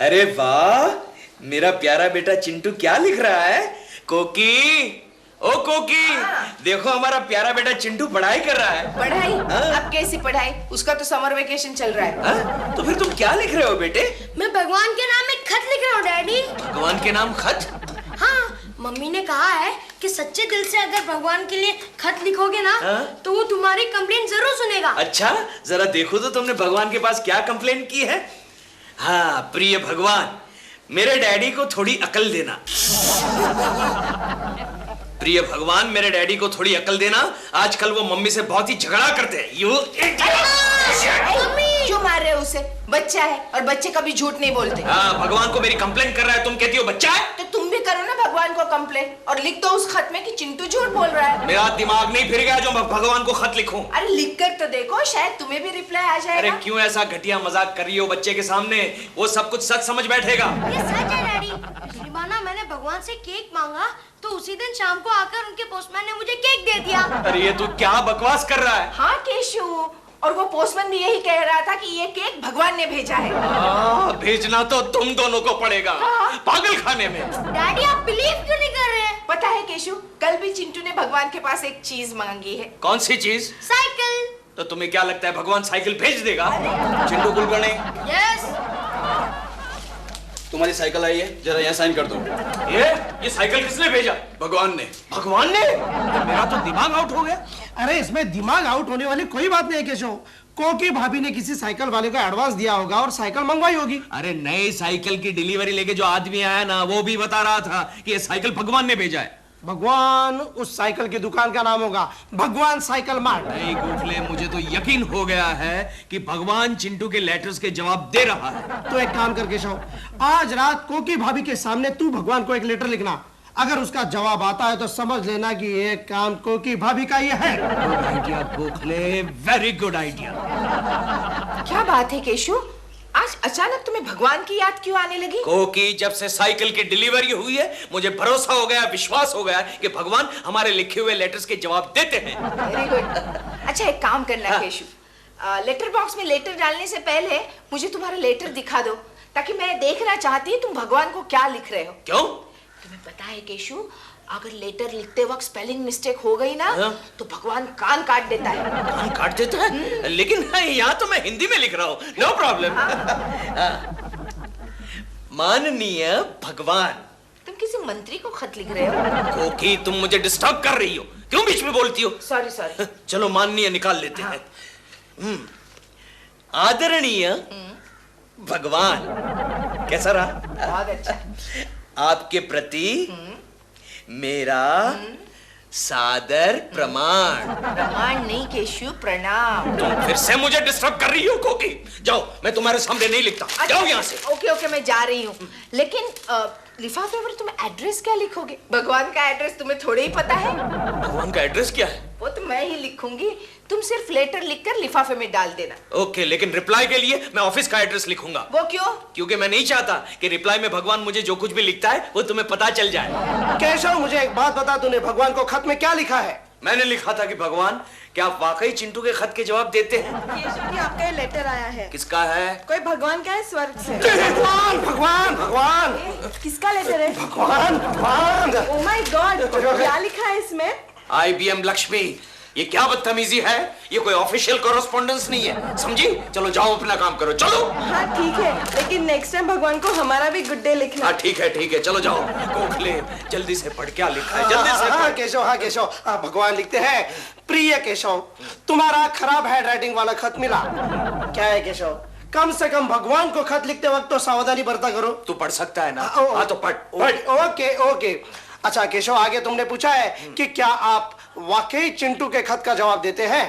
अरे वाह, मेरा प्यारा बेटा चिंटू क्या लिख रहा है? कोकी, ओ कोकी, देखो हमारा प्यारा बेटा चिंटू पढ़ाई कर रहा है। पढ़ाई? अब कैसी पढ़ाई? उसका तो समर वेकेशन चल रहा है। तो फिर तुम क्या लिख रहे हो बेटे? मैं भगवान के नाम एक खत लिख रहा हूँ डैडी। भगवान के नाम खत? हाँ, मम्मी ने कहा है कि सच्चे दिल से अगर भगवान के लिए खत लिखोगे ना तो वो तुम्हारी कंप्लेंट जरूर सुनेगा। अच्छा, जरा देखो तो तुमने भगवान के पास क्या कंप्लेंट की है। हाँ, प्रिय भगवान, मेरे डैडी को थोड़ी अकल देना। प्रिय भगवान, मेरे डैडी को थोड़ी अकल देना। आजकल वो मम्मी से बहुत ही झगड़ा करते हैं। क्यों मार रहे हो उसे? बच्चा है और बच्चे कभी झूठ नहीं बोलते। हाँ, भगवान को मेरी कंप्लेंट कर रहा है, तुम कहती हो बच्चा है। तो तुम भी करो ना भगवान को कंप्लेंट और लिख दो उस खत में कि चिंटू झूठ बोल रहा है। मेरा दिमाग नहीं फिर गया जो मैं भगवान को खत लिखूं। अरे लिख कर तो देखो, शायद तुम्हें भी रिप्लाई आ जाएगा। अरे क्यों ऐसा घटिया मजाक कर रही हो बच्चे के सामने? वो सब कुछ सच समझ बैठेगा। ये सच है डैडी। पिछली बार ना मैंने भगवान से केक मांगा तो उसी दिन शाम को आकर उनके पोस्टमैन ने मुझे केक दे दिया। अरे ये तू क्या बकवास कर रहा है? हाँ केशु, और वो पोस्टमैन भी यही कह रहा था कि ये केक भगवान ने भेजा है। भेजना तो तुम दोनों को पड़ेगा पागल खाने में। डैडी आप बिलीव क्यों नहीं कर रहे हैं? पता है केशु, कल भी चिंटू ने भगवान के पास एक चीज मांगी है। कौन सी चीज? साइकिल। तो तुम्हें क्या लगता है भगवान साइकिल भेज देगा? चिंटू कुलकर्णी, यस। तुम्हारी साइकिल आई है, जरा यहाँ साइन कर दो। ये साइकिल किसने भेजा? भगवान ने। भगवान ने? मेरा तो दिमाग आउट हो गया। अरे इसमें दिमाग आउट होने वाली कोई बात नहीं है केशव। कोकी भाभी ने किसी साइकिल वाले को एडवांस दिया होगा और साइकिल मंगवाई होगी। अरे नई साइकिल की डिलीवरी लेके जो आदमी आया ना, वो भी बता रहा था कि ये साइकिल भगवान ने भेजा है। भगवान उस साइकिल की दुकान का नाम होगा, भगवान साइकिल मार्ट। नहीं गोखले, मुझे तो यकीन हो गया है कि भगवान चिंटू के लेटर्स के जवाब दे रहा है। तो एक काम कर केशव, आज रात कोकी भाभी के सामने तू भगवान को एक लेटर लिखना। अगर उसका जवाब आता है तो समझ लेना कि ये काम कोकी भाभी का ही है। Good idea Gokhale, very good idea. क्या बात है केशु, आज अचानक तुम्हें भगवान की याद क्यों आने लगी? कोकी, जब से साइकिल की डिलीवरी हुई है मुझे भरोसा हो गया, विश्वास हो गया कि भगवान हमारे लिखे हुए लेटर्स के जवाब देते हैं। Very good. अच्छा एक काम करना केशु, लेटर बॉक्स में लेटर डालने से पहले मुझे तुम्हारा लेटर दिखा दो, ताकि मैं देखना चाहती हूँ तुम भगवान को क्या लिख रहे हो। क्यों? तुम्हें पता है केशु, अगर लेटर लिखते वक्त स्पेलिंग मिस्टेक हो गई ना तो भगवान कान काट देता है। कान काट देता है? लेकिन यहाँ तो मैं हिंदी में लिख रहा हूँ, नो प्रॉब्लम। माननीय भगवान। तुम किसी मंत्री को खत लिख रहे हो? कोकी, तुम मुझे डिस्टर्ब कर रही हो, क्यों बीच में बोलती हो? Sorry sorry. चलो माननीय निकाल लेते हैं। आदरणीय भगवान, कैसा रहा? बहुत अच्छा। आपके प्रति मेरा सादर प्रमाण। प्रमाण नहीं केशु, प्रणाम। तुम फिर से मुझे डिस्टर्ब कर रही हो कोकी। जाओ, मैं तुम्हारे सामने नहीं लिखता। जाओ यहाँ से। ओके ओके, मैं जा रही हूँ। लेकिन लिफाफे पर तुम एड्रेस क्या लिखोगे? भगवान का एड्रेस तुम्हें थोड़े ही पता है। भगवान का एड्रेस क्या है? वो तो मैं ही लिखूंगी, तुम सिर्फ लेटर लिखकर लिफाफे में डाल देना। ओके, लेकिन रिप्लाई के लिए मैं ऑफिस का एड्रेस लिखूंगा। वो क्यों? क्योंकि मैं नहीं चाहता कि रिप्लाई में भगवान मुझे जो कुछ भी लिखता है वो तुम्हें पता चल जाए। केशव मुझे एक बात बता, तूने भगवान को खत में क्या लिखा है? मैंने लिखा था कि भगवान, क्या आप वाकई चिंटू के खत के जवाब देते हैं? केशव जी, आपका ये लेटर आया है। किसका है? कोई भगवान का है, स्वर्ग से। भगवान भगवान भगवान। किसका लेटर है? भगवान भगवान। ओह माय गॉड, क्या लिखा है इसमें? IBM लक्ष्मी, ये क्या बदतमीजी है? ये कोई ऑफिशियल कॉरेस्पॉन्डेंस नहीं है, समझी? चलो जाओ अपना काम करो, चलो। हाँ ठीक है, लेकिन नेक्स्ट टाइम भगवान को हमारा भी गुड डे लिखना। हाँ ठीक है, चलो जाओ। गोखले, जल्दी से पढ़, क्या लिखा है जल्दी से हाँ पढ़। केशव, हाँ केशव, भगवान लिखते हैं, प्रिय केशव, तुम्हारा खराब हैंड राइटिंग वाला खत मिला। क्या है केशव, कम से कम भगवान को खत लिखते वक्त तो सावधानी बरता करो। तू पढ़ सकता है ना? हाँ तो पढ़। Okay okay. अच्छा केशव, आगे तुमने पूछा है कि क्या आप वाकई चिंटू के खत का जवाब देते हैं?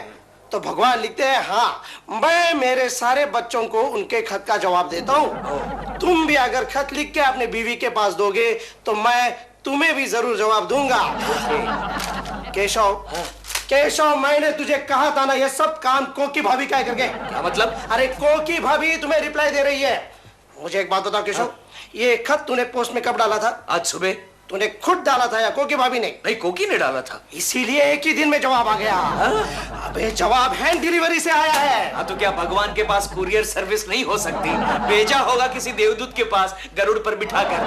तो भगवान लिखते हैं, हाँ, मैं मेरे सारे बच्चों को उनके खत का जवाब देता हूँ। तुम भी अगर खत लिख के अपने बीवी के पास दोगे तो मैं तुम्हें भी जरूर जवाब दूंगा। केशव, केशव, मैंने तुझे कहा था ना, ये सब काम कोकी भाभी का करके। क्या मतलब? अरे कोकी भाभी तुम्हें रिप्लाई दे रही है। मुझे एक बात बता केशव, ये खत तूने पोस्ट में कब डाला था? आज सुबह। तूने खुद डाला था या कोकी भाभी ने? नहीं, कोकी ने डाला था। इसीलिए एक ही दिन में जवाब आ गया। अबे जवाब हैंड डिलीवरी से आया है। हाँ, तो क्या भगवान के पास कुरियर सर्विस नहीं हो सकती? भेजा होगा किसी देवदूत के पास गरुड़ पर बिठाकर।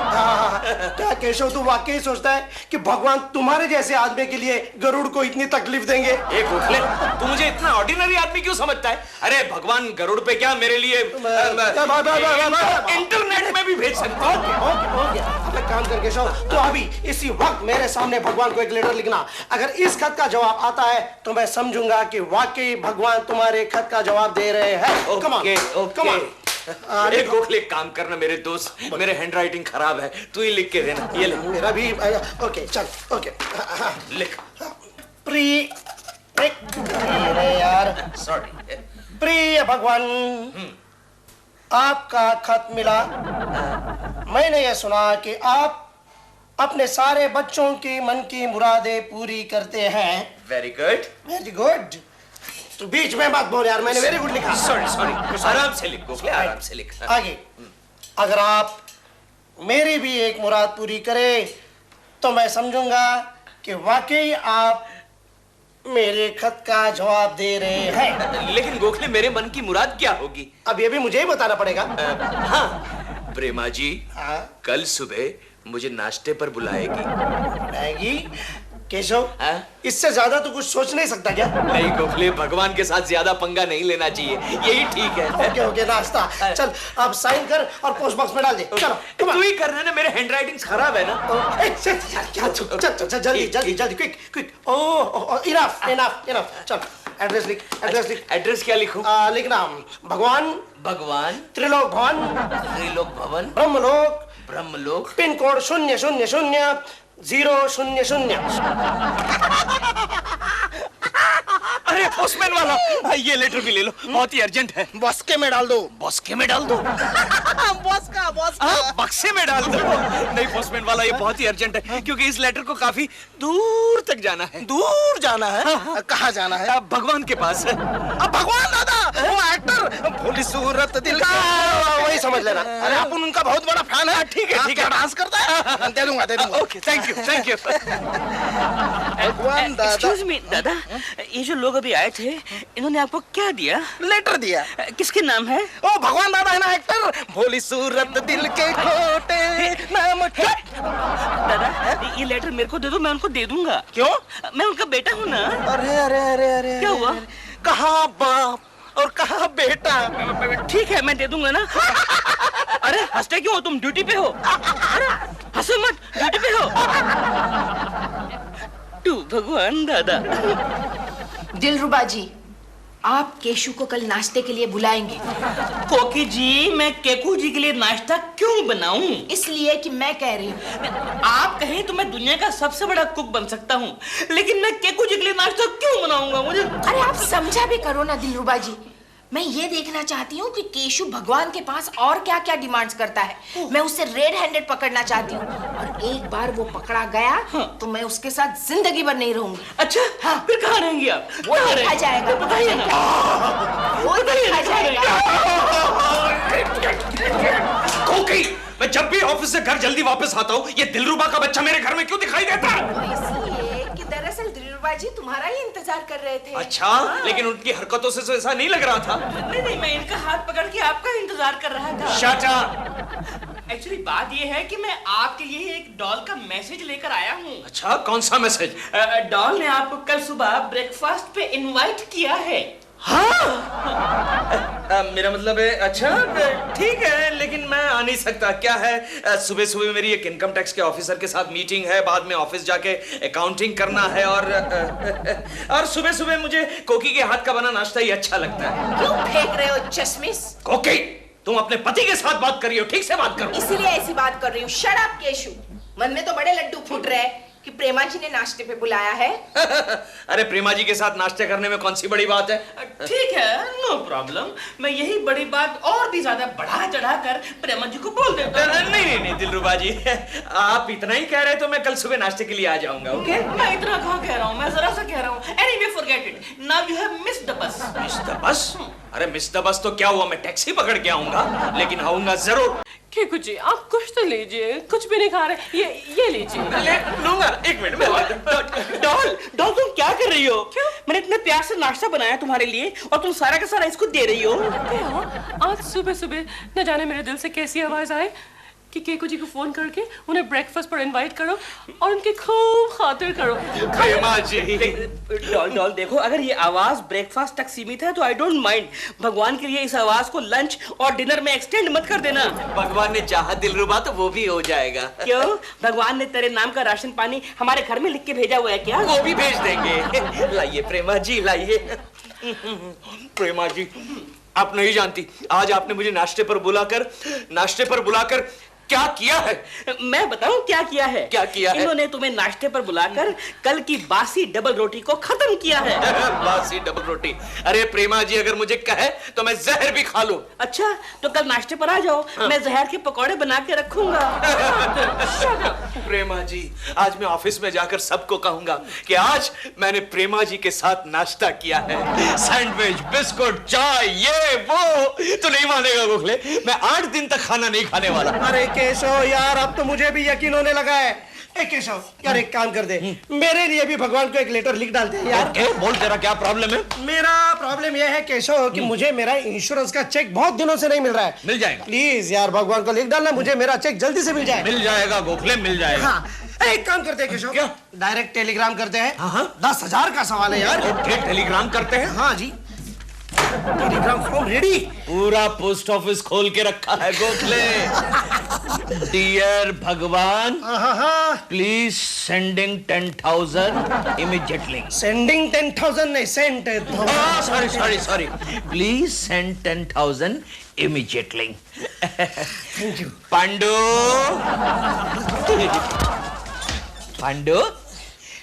क्या केशव तू वाकई सोचता है कि भगवान तुम्हारे जैसे आदमी के लिए गरुड़ को इतनी तकलीफ देंगे? एक गोखले, तू मुझे इतना ऑर्डिनरी आदमी क्यों समझता है? अरे भगवान गरुड़ पे क्या, मेरे लिए इंटरनेट में भी भेज सकता हूँ। अब एक काम कर केशव, तो अभी इसी वक्त मेरे सामने भगवान को एक लेटर लिखना। अगर इस खत का जवाब आता है तो मैं समझूंगा कि वाकई भगवान तुम्हारे खत का जवाब दे रहे हैं। Come on, come on. एक गोखले, काम करना मेरे दोस्त, मेरे हैंडराइटिंग खराब है, तू ही लिख के देना। ये ले। मेरा भी ओके, चल ओके, लिख। अरे यार सॉरी। प्रिय भगवान, आपका खत मिला। मैंने यह सुना कि आप अपने सारे बच्चों की मन की मुरादें पूरी करते हैं। Very good. Very good. तो बीच में मत बोल यार, मैंने वेरी गुड लिखा। सॉरी सॉरी, आराम से लिख गोखले, आराम से लिख। आगे, अगर आप मेरी भी एक मुराद पूरी करें तो मैं समझूंगा कि वाकई आप मेरे खत का जवाब दे रहे हैं। लेकिन गोखले, मेरे मन की मुराद क्या होगी? अब ये भी मुझे ही बताना पड़ेगा। हाँ, प्रेमा जी हाँ? कल सुबह मुझे नाश्ते पर बुलाएगी। मैगी? केशव, हाँ? इससे ज्यादा तो कुछ सोच नहीं सकता क्या? नहीं गोखले, भगवान के साथ ज्यादा पंगा नहीं लेना चाहिए, यही ठीक है। ओके ओके, नाश्ता। चल अब साइन कर और पोस्ट बॉक्स में डाल दे। चलो तू ही करना ना, मेरे हैंडराइटिंग खराब है ना। क्या जल्दी जल्दी जल्दी, क्विक क्विक। ओह इनफ इनफ इनफ। चल एड्रेस लिख, एड्रेस लिख। एड्रेस क्या लिखूं? लिखना भगवान, भगवान, त्रिलोक भवन, त्रिलोक भवन, ब्रह्मलोक, ब्रह्मलोक, पिन कोड 00000। अरे पोस्टमैन वाला, ये लेटर भी ले लो, बहुत ही अर्जेंट है। बस्के में डाल दो। बस्के में डाल दो? बॉस का बक्से में डाल दो? नहीं पोस्टमैन वाला, ये बहुत ही अर्जेंट है, क्योंकि इस लेटर को काफी दूर तक जाना है। दूर जाना है? कहाँ जाना है? भगवान के पास। अब भगवान दादा, वो एक्टर भोली सूरत दिल का, वही समझ लेना। अरे अपन उनका बहुत बड़ा फैन है। ठीक है ठीक है, डांस करता है। दे दूंगा दे दूंगा। Okay, thank you thank you. भगवान दादा। एक्सक्यूज मी दादा, ये जो लोग अभी आए थे, इन्होंने आपको क्या दिया? लेटर दिया। किसके नाम है? ओ भगवान दादा है ना एक्टर, भोली सूरत दिल के खोटे नाम। दादा, ये लेटर मेरे को दे दो, मैं उनको दे दूंगा। क्यों? मैं उनका बेटा हूँ ना। अरे अरे अरे अरे, क्या हुआ? कहाँ बाप और कहाँ बेटा? ठीक है, मैं दे दूंगा ना। अरे हंसते क्यों हो तुम? ड्यूटी पे हो। अरे हंसो मत, ड्यूटी पे हो। तू भगवान दादा। दिलरुबा जी, आप केशु को कल नाश्ते के लिए बुलाएंगे। कोकी जी, मैं केकू जी के लिए नाश्ता क्यों बनाऊं? इसलिए कि मैं कह रही हूँ। आप कहें तो मैं दुनिया का सबसे बड़ा कुक बन सकता हूँ, लेकिन मैं केकू जी के लिए नाश्ता क्यों बनाऊंगा? मुझे अरे आप समझा भी करो ना दिलरुबा जी। मैं ये देखना चाहती हूँ कि केशु भगवान के पास और क्या क्या डिमांड्स करता है। मैं उसे रेड हैंडेड पकड़ना चाहती हूँ, और एक बार वो पकड़ा गया तो मैं उसके साथ जिंदगी भर नहीं रहूंगी। अच्छा, हाँ, फिर कहाँ रहेंगी आप? वो देखा जाएगा। बताइए ना। वो देखा जाएगा। कोकी, मैं जब भी ऑफिस से घर जल्दी वापस आता हूँ, ये दिलरुबा का बच्चा मेरे घर में क्यों दिखाई देता है? इसलिए कि दरअसल दिलरुबा जी तुम्हारा ही इंतजार कर रहे थे। अच्छा, लेकिन उनकी हरकतों से तो ऐसा नहीं लग रहा था। नहीं नहीं, मैं इनका हाथ पकड़ के आपका इंतजार कर रहा था। Shut up. एक्चुअली बात ये है कि मैं आपके लिए एक डॉल का मैसेज लेकर आया हूँ। अच्छा, कौन सा मैसेज? डॉल ने आपको कल सुबह ब्रेकफास्ट पे इनवाइट किया है। मेरा मतलब है, अच्छा ठीक है, लेकिन मैं आ नहीं सकता। क्या है, सुबह सुबह मेरी एक इनकम टैक्स के ऑफिसर के साथ मीटिंग है, बाद में ऑफिस जाके अकाउंटिंग करना है, और सुबह सुबह मुझे कोकी के हाथ का बना नाश्ता ही अच्छा लगता है। क्यों फेंक रहे हो चश्मिश? कोकी, तुम अपने पति के साथ बात कर रही हो, ठीक से बात करो। इसीलिए ऐसी बात कर रही हूँ। Shut up Keshu. मन में तो बड़े लड्डू फूट रहे हैं कि प्रेमा जी ने नाश्ते पे बुलाया है। अरे प्रेमा जी के साथ नाश्ते करने में कौन सी बड़ी बात है? ठीक है, नो प्रॉब्लम। मैं यही बड़ी बात और भी ज्यादा बढ़ा चढ़ा कर प्रेमा जी को बोल देता हूं। नहीं दिलरुबा जी, आप इतना ही कह रहे तो मैं कल सुबह नाश्ते के लिए आ जाऊंगा। ओके? मैं इतना कहाँ कह रहा हूँ, मैं जरा सा कह रहा हूँ। Anyway forget it, now you have missed the bus. Missed the bus? अरे मिस्टर बस तो क्या हुआ, मैं टैक्सी पकड़ के आऊंगा, लेकिन आऊंगा जरूर। केकू जी आप कुछ तो लीजिए, कुछ भी नहीं खा रहे, ये लीजिए। लूंगा, एक मिनट में। डॉल डॉल तुम क्या कर रही हो? क्यों? मैंने इतने प्यार से नाश्ता बनाया तुम्हारे लिए और तुम सारा का सारा इसको दे रही हो। आज सुबह सुबह न जाने मेरे दिल से कैसी आवाज आए कि केकू जी को फोन करके उन्हें ब्रेकफास्ट पर इनवाइट करो और उनकी खूब खातिर करो। प्रेमा जी। डॉल देखो, अगर ये आवाज ब्रेकफास्ट तक सीमित है तो आई डोंट माइंड। भगवान के लिए इस आवाज को लंच और डिनर में एक्सटेंड मत कर देना। भगवान ने चाहा दिलरुबा तो वो भी हो जाएगा। क्यों? भगवान ने तेरे नाम का राशन पानी हमारे घर में लिख के भेजा हुआ है क्या? वो भी भेज देंगे। लाइए प्रेमा जी, लाइए। प्रेमा जी, आप नहीं जानती, आज आपने मुझे नाश्ते पर बुलाकर क्या किया है? मैं बताऊं क्या किया है? क्या किया है? इन्होंने तुम्हें नाश्ते पर बुलाकर कल की बासी डबल रोटी को खत्म किया है। बासी डबल रोटी? अरे प्रेमा जी, अगर मुझे कहे तो मैं जहर भी खा लूं। अच्छा तो कल नाश्ते पर आ जाओ। मैं जहर के पकौड़े बना के रखूंगा। प्रेमा जी, आज मैं ऑफिस में जाकर सबको कहूंगा कि आज मैंने प्रेमा जी के साथ नाश्ता किया है। सैंडविच, बिस्कुट, चाय, ये वो। तो नहीं मानेगा गोखले, मैं 8 दिन तक खाना नहीं खाने वाला। अरे केशव यार, अब तो मुझे भी यकीन होने लगा है। ए केशव यार, एक काम कर दे, मेरे लिए भी भगवान को एक लेटर लिख डालते हैं यार। बोल, तेरा क्या प्रॉब्लम है? मेरा प्रॉब्लम यह है केशव कि मुझे मेरा इंश्योरेंस का चेक बहुत दिनों से नहीं मिल रहा है। मिल जाएगा। प्लीज यार, भगवान को लिख डालना, मुझे मेरा चेक जल्दी से मिल जाए। मिल जाएगा गोखले, मिल जाएगा। हाँ, एक काम करते हैं केशव, क्या? डायरेक्ट टेलीग्राम करते हैं। हाँ। 10,000 का सवाल है यार। ओके, टेलीग्राम करते हैं। हाँ जी, टेलीग्राम फॉर्म रेडी। पूरा पोस्ट ऑफिस खोल के रखा है Gokhale. Dear Bhagwan, please sending 10,000 immediately. Sending 10,000 नहीं, send. Sorry, please send 10,000 immediately. Thank you. Pandu,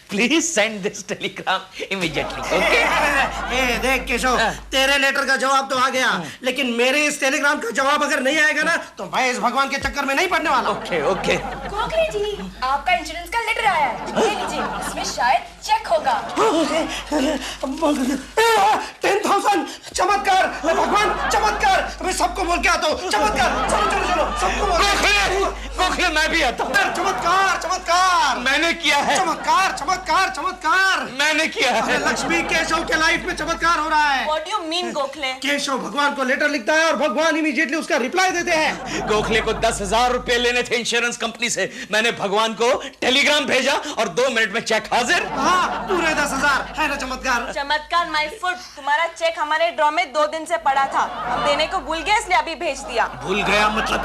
please send this telegram immediately. ए देख केशव, तेरे लेटर का जवाब तो आ गया, लेकिन मेरे इस टेलीग्राम का जवाब अगर नहीं आएगा ना, तो मैं इस भगवान के चक्कर में नहीं पड़ने वाला। ओके। गोखले जी, आपका इंश्योरेंस का लेटर आया है, ले लीजिए, इसमें शायद चेक होगा। 10,000, चमत्कार भगवान, चमत्कार। मैं सबको बोल के आता हूँ, चमत्कार। चलो सबको बोल। गोखले, मैं भी आता हूँ। चमत्कार। मैंने किया है। चमत्कार। मैंने किया है। लक्ष्मी, केशव के लाइफ में चमत्कार हो रहा है। What do you mean, Gokhale? Keshav भगवान को लेटर लिखता है और भगवान इमीडिएटली उसका रिप्लाई देते हैं। गोखले को 10,000 रुपए लेने थे इंश्योरेंस कंपनी से। मैंने भगवान को टेलीग्राम भेजा और 2 मिनट में चेक हाजिर। हाँ, पूरे 10,000 है ना चमत्कार। चमत्कार माय फुट, तुम्हारा चेक हमारे ड्रॉ में 2 दिन से पड़ा था, हम देने को भूल गए इसलिए अभी भेज दिया। भूल गया मतलब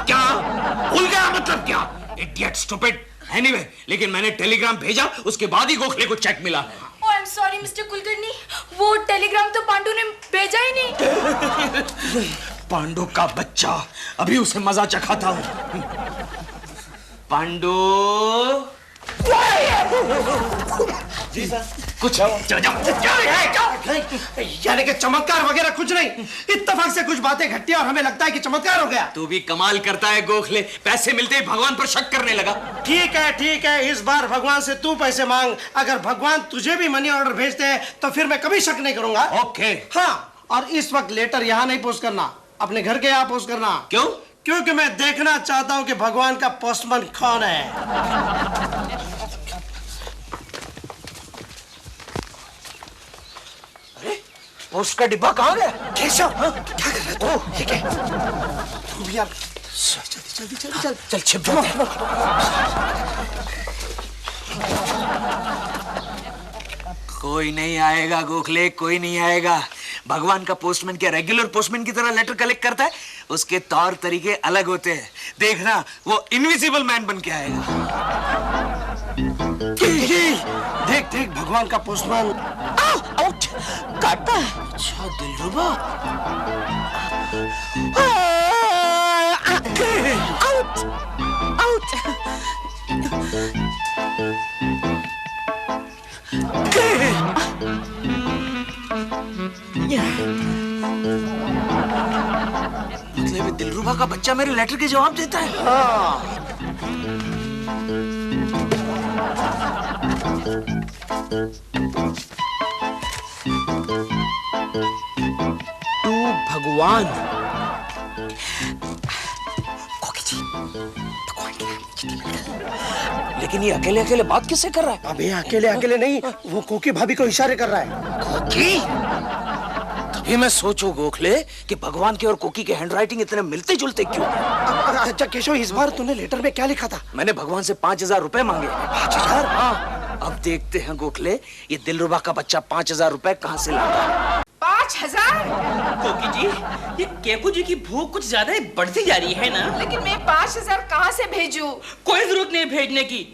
क्या? Idiot, stupid. एनीवे, लेकिन मैंने टेलीग्राम भेजा, उसके बाद ही गोखले को चेक मिला। Oh, I'm sorry, Mr. Kulkarni, वो टेलीग्राम तो पांडु ने भेजा ही नहीं। पांडु का बच्चा, अभी उसे मजा चखाता हूँ। पांडु। जी सर। कुछ यानी कि चमत्कार वगैरह कुछ नहीं, इत्तेफाक से कुछ बातें घटी और हमें लगता है कि चमत्कार हो गया। तू भी कमाल करता है गोखले, पैसे मिलते ही भगवान पर शक करने लगा। ठीक है, इस बार भगवान से तू पैसे मांग। अगर भगवान तुझे भी मनी ऑर्डर भेजते हैं तो फिर मैं कभी शक नहीं करूंगा। ओके। हाँ, और इस वक्त लेटर यहाँ नहीं पोस्ट करना, अपने घर के यहाँ पोस्ट करना। क्यों? क्योंकि मैं देखना चाहता हूँ कि भगवान का पोस्टमैन कौन है। पोस्ट का डिब्बा कहाँ गया? केशव, क्या कर रहा है तू? ठीक है, तू भी यार, चल छिप जाते हैं। कोई नहीं आएगा गोखले, कोई नहीं आएगा। भगवान का पोस्टमैन क्या रेगुलर पोस्टमैन की तरह लेटर कलेक्ट करता है? उसके तौर तरीके अलग होते हैं। देखना, वो इनविजिबल मैन बन के आएगा। देख भगवान का पोस्टमैन। आउट, काटता है। अच्छा दिलरुबा। आउट। मतलब दिलरुबा का बच्चा मेरे लेटर के जवाब देता है। हाँ। चिंटू भगवान। कोकी जी, भगवान के नाम की चिट्ठी मिल गई। लेकिन ये अकेले अकेले बात किससे कर रहा है? अबे अकेले अकेले नहीं, वो कोकी भाभी को इशारे कर रहा है। कोकी? तभी मैं सोचूं गोखले कि भगवान के और कोकी के हैंडराइटिंग इतने मिलते जुलते क्यों? अच्छा केशव, इस बार तूने लेटर में क्या लिखा था? मैंने भगवान से 5,000 रुपए मांगे। 5,000? हाँ, अब देखते हैं गोखले ये दिलरुबा का बच्चा 5,000 रुपए कहाँ से लाता है। 5,000? कोकी जी, ये केकू जी की भूख कुछ ज्यादा ही बढ़ती जा रही है ना? लेकिन मैं 5,000 कहाँ से भेजूं? कोई जरूरत नहीं भेजने की।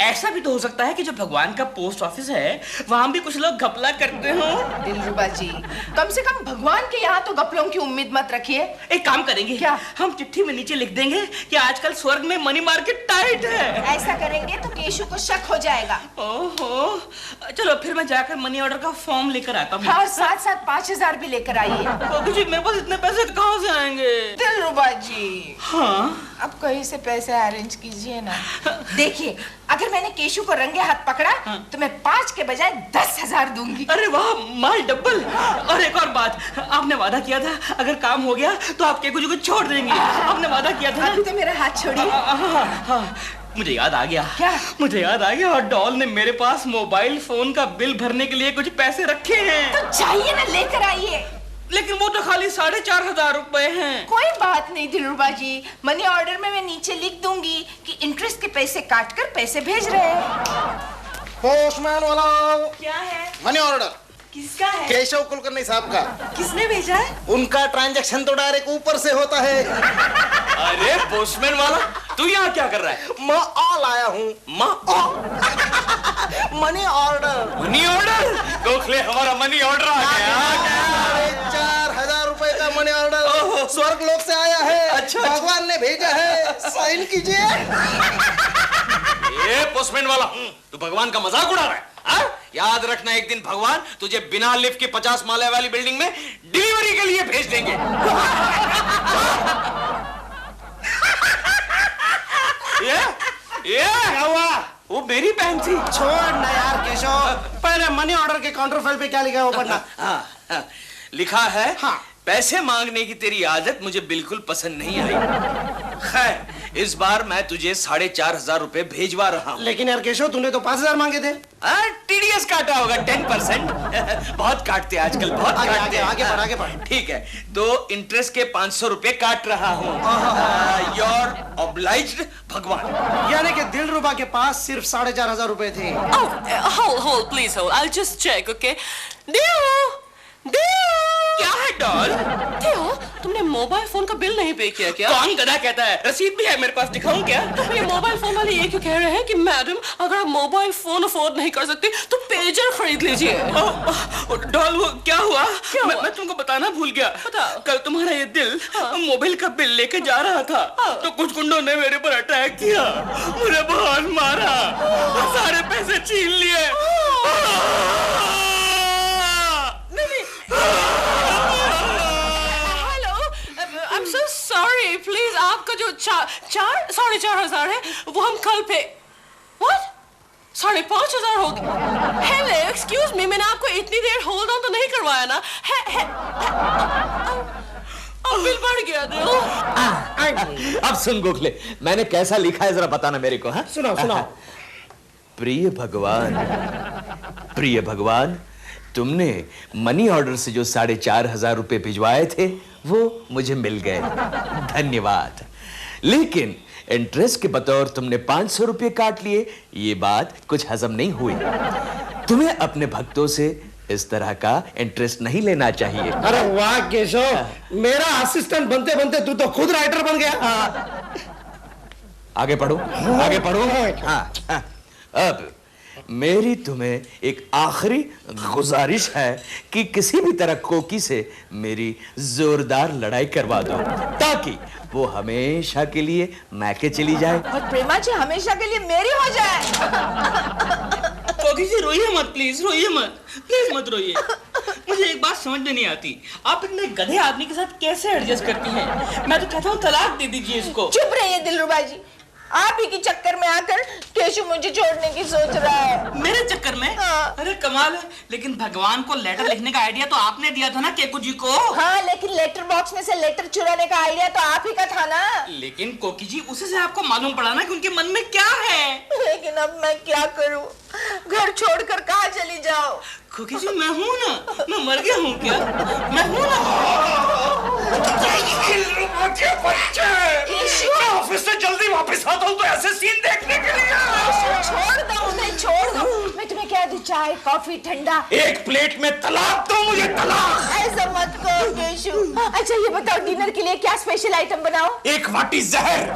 ऐसा भी तो हो सकता है कि जो भगवान का पोस्ट ऑफिस है वहां भी कुछ लोग घपला करते हो। दिलरुबा जी, कम से कम भगवान के यहाँ तो घपलों की उम्मीद मत रखिए। एक काम करेंगे क्या? हम चिट्ठी में नीचे लिख देंगे कि आजकल स्वर्ग में मनी मार्केट टाइट है। ऐसा करेंगे तो केशु को शक हो जाएगा। ओहो, चलो फिर मैं जाकर मनी ऑर्डर का फॉर्म लेकर आता हूँ। और साथ साथ 5,000 भी लेकर आइए। कोकी जी, मेरे पास इतने पैसे कहाँ से आएंगे? दिलरुबा जी, हाँ, अब कहीं से पैसे अरेंज कीजिए ना। देखिए, अगर मैंने केशु को रंगे हाथ पकड़ा तो मैं 5 के बजाय 10,000 दूंगी। अरे वाह, माल डबल। और एक और बात, आपने वादा किया था अगर काम हो गया तो आप केकू जी को छोड़ देंगे। आपने वादा किया था। अभी तो मेरा हाथ छोड़िए। हाँ, मुझे याद आ गया। क्या? मुझे याद आ गया, और डॉल ने मेरे पास मोबाइल फोन का बिल भरने के लिए कुछ पैसे रखे हैं। तो जाइए ना, लेकर आइए। लेकिन वो तो खाली 4,500 रुपए हैं। कोई बात नहीं दिलरुबा जी, मनी ऑर्डर में मैं नीचे लिख दूंगी कि इंटरेस्ट के पैसे काटकर पैसे भेज रहे हैं। पोस्टमैन वाला क्या है? मनी ऑर्डर किसका है? केशव कुलकर्णी साहब का। किसने भेजा है? उनका ट्रांजैक्शन तो डायरेक्ट ऊपर से होता है। अरे पोस्टमैन वाला, तू यहाँ क्या कर रहा है? मैं ऑल आया हूँ। Money order. Money order? Gokhale, हमारा मनी ऑर्डर आ गया। 4,000 रुपए का मनी ऑर्डर स्वर्ग लोक से आया है। अच्छा, भगवान ने भेजा है, साइन कीजिए। ये पोस्टमैन वाला, तू भगवान का मजाक उड़ा रहा है? हाँ? याद रखना, एक दिन भगवान तुझे बिना लिफ्ट के 50 माले वाली बिल्डिंग में डिलीवरी के लिए भेज देंगे। ये क्या हुआ? वो मेरी बहन थी। छोड़ ना यार केशव, पहले मनी ऑर्डर के काउंटर फाइल पे क्या लिखा है वो पढ़ना। हाँ, लिखा है, हाँ। पैसे मांगने की तेरी आदत मुझे बिल्कुल पसंद नहीं आई। खैर, इस बार मैं तुझे 4,500 रुपए भेजवा रहा हूँ। लेकिन यार केशव, तूने तो 5,000 मांगे थे। TDS काटा होगा 10%। बहुत काटते आजकल, बहुत काटते। आगे बढ़। ठीक है, तो इंटरेस्ट के 500 रुपए काट रहा हूँ। योर ऑब्लाइज्ड भगवान। यानी कि दिलरुबा के पास सिर्फ 4,500 रुपए थे। hold, please hold. I'll just check, okay? Deo! क्या है डॉल? Deo, तुमने मोबाइल फोन का बिल नहीं पे किया क्या? कौन गधा कहता है? रसीद भी है मेरे पास, दिखाऊं क्या? तो ये मोबाइल फोन वाले ये क्यों कह रहे हैं कि मैडम, अगर आप मोबाइल फोन अफोर्ड नहीं कर सकती तो पेजर खरीद लीजिए। डॉल, वो क्या हुआ? क्या हुआ? मैं तुमको बताना भूल गया। बताओ। कल तुम्हारा ये दिल मोबाइल का बिल लेके जा रहा था, तो कुछ गुंडों ने मेरे पर अटैक किया, मुझे बहुत मारा, सारे पैसे छीन लिए। Hello, I'm so sorry, please आपका जो 4,500 है वो हम कल पे What? 5,500 हो गए। हेलो, एक्सक्यूज मी, मैंने आपको इतनी देर होल्ड ऑन तो नहीं करवाया ना? अब बिल बढ़ गया दिल। अब सुन गोखले, मैंने कैसा लिखा है जरा बताना मेरे को। हाँ, सुनाओ। प्रिय भगवान, तुमने मनी ऑर्डर से जो 4,500 रुपए भिजवाए थे वो मुझे मिल गए, धन्यवाद। लेकिन इंटरेस्ट के बतौर तुमने 500 रुपए काट लिए, ये बात कुछ हजम नहीं हुई। तुम्हें अपने भक्तों से इस तरह का इंटरेस्ट नहीं लेना चाहिए। अरे वाह केशव, मेरा असिस्टेंट बनते बनते तू तो खुद राइटर बन गया। आगे पढ़ो। हाँ, अब मेरी तुम्हें एक आखिरी गुजारिश है कि किसी भी तरह कोकी से मेरी जोरदार लड़ाई करवा दो, ताकि वो हमेशा के लिए मैके चली जाए और प्रेमा जी हमेशा के लिए मेरी हो जाए। कोकी जी, रोइए मत, प्लीज रोइए मत, प्लीज मत रोइए। मुझे एक बात समझ में नहीं आती, आप इतने गधे आदमी के साथ कैसे एडजस्ट करती हैं? मैं तो कहता हूँ तलाक दे दीजिए इसको। चुप रहिए दिलरुबा जी, आप ही के चक्कर में आकर केशु मुझे छोड़ने की सोच रहा है। मेरे चक्कर में? हाँ। अरे कमाल है, लेकिन भगवान को लेटर लिखने का आइडिया तो आपने दिया था ना केकू जी को। हाँ, लेकिन लेटर बॉक्स में से लेटर चुराने का आइडिया तो आप ही का था ना। लेकिन कोकी जी, उसी से आपको मालूम पड़ा ना कि उनके मन में क्या है। लेकिन अब मैं क्या करूं? घर छोड़कर कहाँ चली जाऊं? कोकी जी, मैं हूं ना, मैं मर गया हूं क्या? मैं हूं ना। ऑफिस से जल्दी वापस आता हूँ तो ऐसे सीन देखने के लिए। छोड़ दो उन्हें, छोड़ दो। मैं तुम्हें क्या दूं? चाय, कॉफी, ठंडा? एक प्लेट में तलाक दो मुझे, तलाक। ऐसा मत करो केशु। अच्छा ये बताओ, डिनर के लिए क्या स्पेशल आइटम बनाओ? एक वाटी जहर।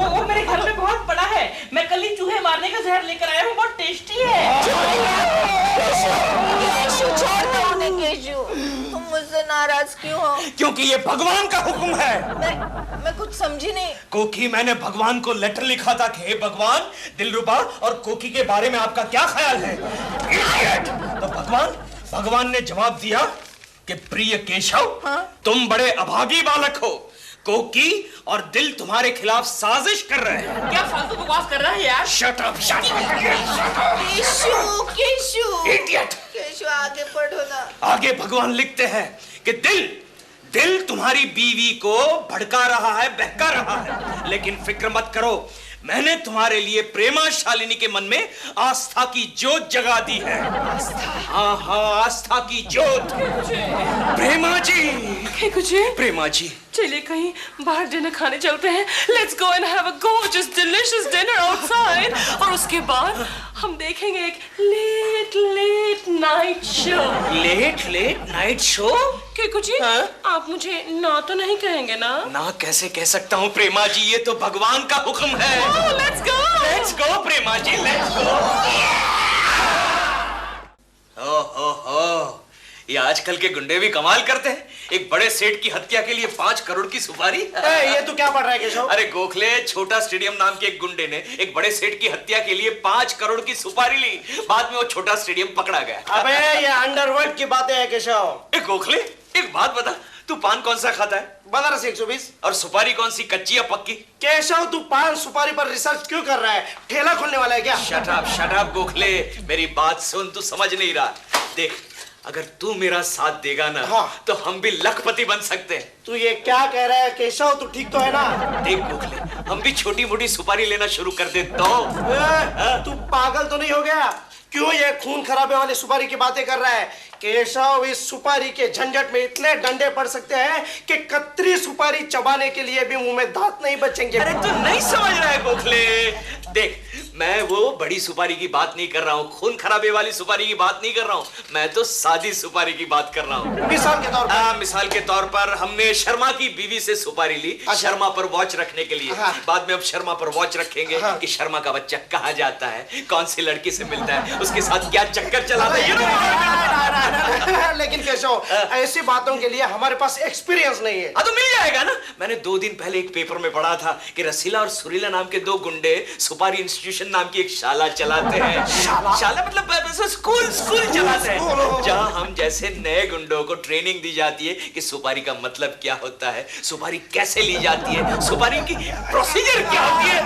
वो मेरे घर में बहुत बड़ा है, मैं कल ही चूहे मारने का जहर लेकर आया हूँ, बहुत टेस्टी है। केशु छोड़ दो उन्हें। केशु तुम मुझसे नाराज क्यों हो? क्योंकि ये भगवान का हुक्म है। मैं कुछ समझी नहीं। कोकी, मैंने भगवान को लेटर लिखा था कि हे भगवान, दिलरुबा और कोकी के बारे में आपका क्या ख्याल है? तो भगवान ने जवाब दिया कि प्रिय केशव, तुम बड़े अभागी बालक हो। कोकी और दिल तुम्हारे खिलाफ साजिश कर रहे हैं। क्या फालतू बकवास कर रहा है यार? Shut up. Keshu idiot. Keshu आगे पढ़ो ना। आगे भगवान लिखते हैं कि दिल तुम्हारी बीवी को भड़का रहा है, बहका रहा है, लेकिन फिक्र मत करो, मैंने तुम्हारे लिए प्रेमा शालिनी के मन में आस्था की जोत जगा दी है। हाँ, आस्था की जोत। प्रेमा जी, प्रेमा जी, चलिए कहीं बाहर डिनर खाने चलते हैं। Let's go and have a gorgeous, delicious dinner outside. और उसके बाद हम देखेंगे एक late night show. Late night show? Keku ji, आप मुझे ना तो नहीं कहेंगे ना? ना कैसे कह सकता हूँ प्रेमा जी, ये तो भगवान का हुक्म है। Let's go. Let's go Prema ji, let's go. हो, ये आजकल के गुंडे भी कमाल करते हैं। एक बड़े सेठ की हत्या के लिए 5 करोड़ की सुपारी। ये तू क्या पढ़ रहा है केशव? अरे गोखले, छोटा स्टेडियम नाम के एक गुंडे ने एक बड़े सेठ की हत्या के लिए 5 करोड़ की सुपारी ली। बाद में वो छोटा स्टेडियम पकड़ा गया। अबे ये अंडरवर्ल्ड की बातें हैं केशव। गोखले, एक बात बता, तू पान कौन सा खाता है? बनारस 120। और सुपारी कौन सी, कच्ची या पक्की? केशव, तू पान सुपारी पर रिसर्च क्यों कर रहा है? ठेला खोलने वाला है क्या? शट अप गोखले, मेरी बात सुन, तू समझ नहीं रहा। देख, अगर तू मेरा साथ देगा ना, तो हम भी लखपति बन सकते हैं। तू ये क्या कह रहा है केशव? तू ठीक तो है ना? देख गोखले, हम भी छोटी मोटी सुपारी लेना शुरू कर दे तो। तू पागल तो नहीं हो गया? क्यों ये खून खराबे वाली सुपारी की बातें कर रहा है? केशव, इस सुपारी के झंझट में इतने डंडे पड़ सकते हैं कि कतरी सुपारी चबाने के लिए भी मुंह में दांत नहीं बचेंगे। अरे तू नहीं समझ रहा है गोखले। देख, मैं वो बड़ी सुपारी की बात नहीं कर रहा हूँ, खून खराबे वाली सुपारी की बात नहीं कर रहा हूँ, मैं तो सादी सुपारी की बात कर रहा हूँ। मिसाल के तौर पर हमने शर्मा की बीवी से सुपारी ली, शर्मा पर वॉच रखने के लिए। बाद में अब शर्मा पर वॉच रखेंगे कि शर्मा का बच्चा कहाँ जाता है, कौन सी लड़की से मिलता है, उसके साथ क्या चक्कर चलाता है। लेकिन केशव, ऐसी बातों के लिए हमारे पास एक्सपीरियंस नहीं है। तो मिल जाएगा ना। मैंने 2 दिन पहले एक पेपर में पढ़ा था कि रसीला और सुरीला नाम के 2 गुंडे सुपारी इंस्टीट्यूशन नाम की एक शाला चलाते हैं। शाला मतलब स्कूल चलाते हैं, जहां हम जैसे नए गुंडों को ट्रेनिंग दी जाती है कि सुपारी का मतलब क्या होता है, सुपारी कैसे ली जाती है, सुपारी की प्रोसीजर क्या होती है।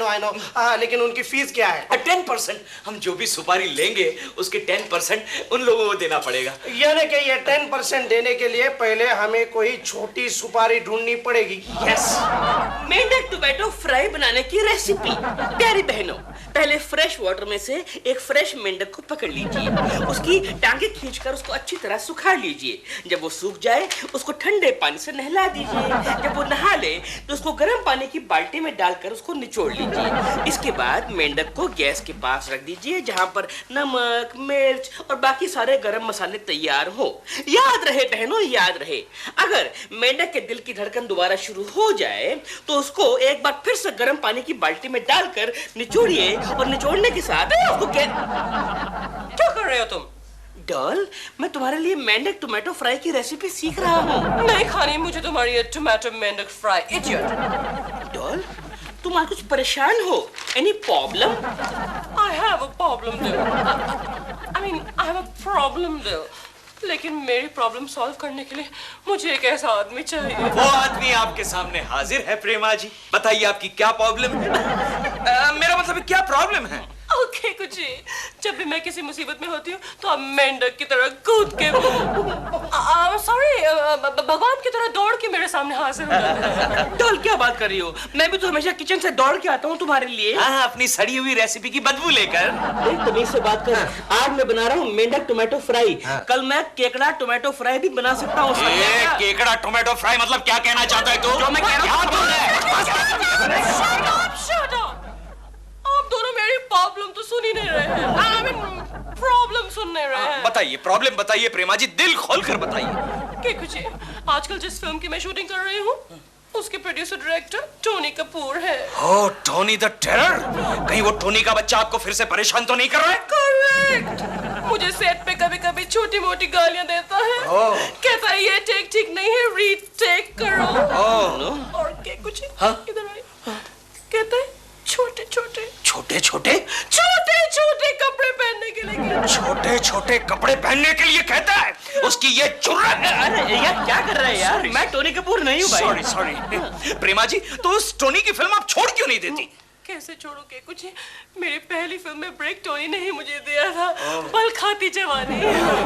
I know. लेकिन उनकी फीस क्या है? 10%। हम जो भी सुपारी लेंगे उसके 10% उन लोगों को देना पड़ेगा। यानी कि ये 10% देने के लिए पहले हमें कोई छोटी सुपारी ढूंढनी पड़ेगी। यस। मेंढक टोमेटो फ्राई बनाने की रेसिपी। प्यारी बहनों, पहले फ्रेश वाटर में से एक फ्रेश मेंढक को पकड़ लीजिए, उसकी टांगे खींचकर उसको अच्छी तरह सुखा लीजिए। जब वो सूख जाए उसको ठंडे पानी से नहला दीजिए। जब वो नहा ले तो उसको गर्म पानी की बाल्टी में डालकर उसको निचोड़ लीजिए। इसके बाद मेंढक को गैस के पास रख दीजिए, जहां पर नमक, मिर्च और बाकी सारे गरम मसाले तैयार हो। याद रहे बहनों, याद रहे, अगर मेंढक के दिल की धड़कन दोबारा शुरू हो जाए तो उसको एक बार फिर से गर्म पानी की बाल्टी में डालकर निचोड़िए और निचोड़ने के साथ उसको क्या कर रहे हो तुम? डॉल, मैं तुम्हारे लिए मेंढक टोमेटो फ्राई की रेसिपी सीख रहा हूँ। नहीं खानी मुझे तुम्हारी टोमेटो मेंढक फ्राई, इडियट। डॉल, तुम आज कुछ परेशान हो? Any problem? I have a problem, Dill. I mean, I have a problem, Dill. लेकिन मेरी प्रॉब्लम सॉल्व करने के लिए मुझे एक ऐसा आदमी चाहिए। वो आदमी आपके सामने हाजिर है प्रेमा जी। बताइए आपकी क्या प्रॉब्लम है? मेरा मतलब क्या प्रॉब्लम है? ओके कुछ जब भी मैं किसी मुसीबत में होती हूँ तो आप मेंढक की तरह कूद के सॉरी भगवान की तरह दौड़ के मेरे सामने हाजिर हो जाते हैं। डॉल क्या बात कर रही हो? मैं भी तो हमेशा किचन से दौड़ के आता हूँ तुम्हारे लिए। हाँ, अपनी सड़ी हुई रेसिपी की बदबू लेकर। तमीज से बात कर। आज मैं बना रहा हूँ मेंढक टोमेटो फ्राई। कल मैं केकड़ा टोमेटो फ्राई भी बना सकता हूँ। केकड़ा टोमेटो फ्राई मतलब क्या कहना चाहता है तू? जो मैं कह रहा हूँ। आप दोनों मेरी प्रॉब्लम तो सुन ही नहीं रहे हैं। I mean, प्रॉब्लम सुन नहीं रहे हैं। बताइए प्रॉब्लम बताइए प्रेमा जी, दिल खोल कर बताइए। क्या कुछ आजकल जिस फिल्म की मैं शूटिंग कर रही हूँ उसके प्रोड्यूसर डायरेक्टर टोनी कपूर है। ओह, टोनी द टेरर। कहीं वो टोनी का बच्चा आपको फिर से परेशान तो नहीं कर रहा है? करेक्ट। मुझे सेट पे कभी कभी छोटी मोटी गालियां देता है। कहता है ये टेक ठीक नहीं है, रीटेक करो। और क्या कुछ इधर आइए। कहता है छोटे छोटे कपड़े पहनने के लिए। छोटे छोटे कपड़े पहनने के लिए कहता है? उसकी ये जुर्रत। अरे यार क्या कर रहे हैं यार? मैं टोनी कपूर नहीं हूँ भाई। सॉरी प्रेमा जी, तो उस टोनी की फिल्म आप छोड़ क्यों नहीं देती? कैसे छोड़ोगे कुछ? मेरी पहली फिल्म में ब्रेक टोनी ने ही मुझे दिया था। बल खाती जवानी।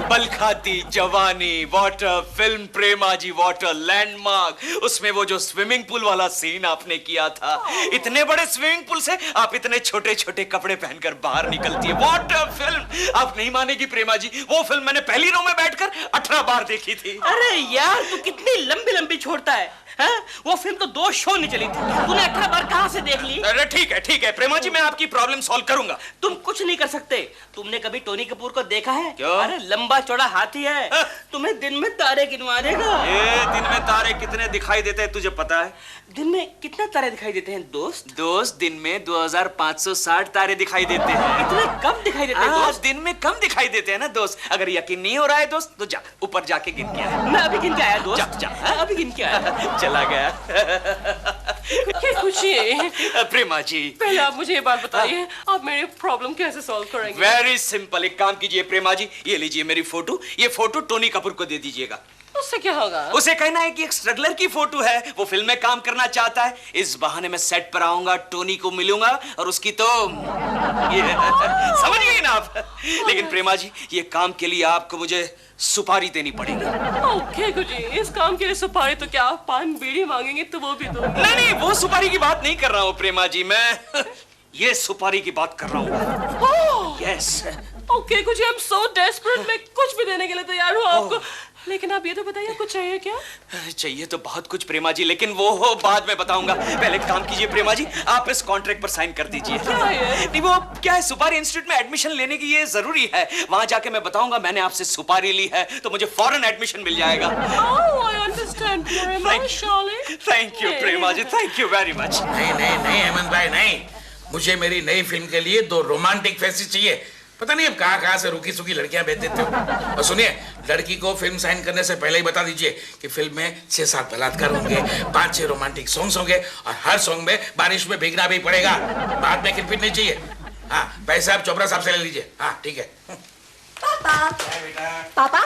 बल खाती जवानी, वाटर फिल्म प्रेमा जी, वाटर लैंडमार्क। उसमें वो जो स्विमिंग पूल वाला सीन आपने किया था, इतने बड़े स्विमिंग पूल से आप इतने छोटे छोटे कपड़े पहनकर बाहर निकलती है। Water film. आप नहीं मानेगी प्रेमा जी, वो फिल्म मैंने पहली रो में बैठकर 18 बार देखी थी। अरे यार तू कितनी लंबी लंबी छोड़ता है। वो फिल्म तो 2 शो नहीं चली थी, तूने 18 बार कहां से देख ली? अरे ठीक है प्रेमा जी, मैं आपकी प्रॉब्लम सॉल्व करूंगा। तुम कुछ नहीं कर सकते। तुमने कभी टोनी कपूर को देखा है? क्यों? अरे लंबा चौड़ा हाथी है, तुम्हें दिन में तारे गिनवा देगा। दिन में तारे कितने दिखाई देते हैं तुझे पता है? दिन में कितने तारे दिखाई देते हैं दोस्त? दिन में 2560 तारे दिखाई देते हैं। इतने कम दिखाई देते हैं दोस्त? दिन में कम दिखाई देते हैं ना दोस्त। अगर यकीन नहीं हो रहा है दोस्त तो जा ऊपर जाके गिन के आ। मैं अभी गिन के आया दोस्त। जा। अभी गिन के आया। चला गया। क्या खुशी है? प्रेमा जी, पहले आप मुझे ये बात बताइए, आप मेरी प्रॉब्लम कैसे सॉल्व करेंगे? Very simple. एक काम कीजिए प्रेमा जी, ये लीजिए मेरी फोटो। ये फोटो टोनी कपूर को दे दीजिएगा। उससे क्या होगा? उसे कहना है कि एक स्ट्रगलर की फोटो है, वो फिल्म में काम करना चाहता है। इस बहाने मैं सेट पर आऊंगा, टोनी को मिलूंगा और उसकी तो ये समझ गई ना आप? लेकिन प्रेमा जी, ये काम के लिए आपको मुझे सुपारी देनी पड़ेगी। ओके गुजी, इस काम के लिए सुपारी तो क्या आप पान बीड़ी मांगेंगे तो वो भी दो? नहीं, वो सुपारी की बात नहीं कर रहा हूँ प्रेमा जी, मैं ये सुपारी की बात कर रहा हूँ। Yes. Okay Guzzi, I am so desperate, मैं कुछ भी देने के लिए तैयार हूँ आपको। लेकिन आप ये तो बताइए आपको चाहिए क्या? चाहिए तो बहुत कुछ प्रेमा जी, लेकिन वो बाद में बताऊंगा। पहले काम कीजिए प्रेमा जी, आप इस कॉन्ट्रैक्ट पर साइन कर दीजिए। क्या है? नहीं, वो क्या है, सुपारी इंस्टीट्यूट में एडमिशन लेने की ये जरूरी है। वहां जाके मैं बताऊंगा मैंने आपसे सुपारी ली है, तो मुझे फौरन एडमिशन मिल जाएगा। Oh, I understand very much, Charlie. Thank you Prema ji, thank you very much. नहीं हेमंत भाई, नहीं। मुझे मेरी नई फिल्म के लिए 2 रोमांटिक फेसेस चाहिए। पता नहीं अब कहाँ से रुकी सुकी लड़कियां भेज देते हो। और सुनिए, लड़की को फिल्म साइन करने से पहले ही बता दीजिए कि फिल्म में 6-7 बलात्कार होंगे, 5-6 रोमांटिक सॉन्ग्स होंगे और हर सॉन्ग में बारिश में भीगना भी पड़ेगा। बाद में किरपिट नहीं चाहिए। हाँ, पैसे आप चोपड़ा साहब से ले लीजिए। हाँ ठीक है। पापा,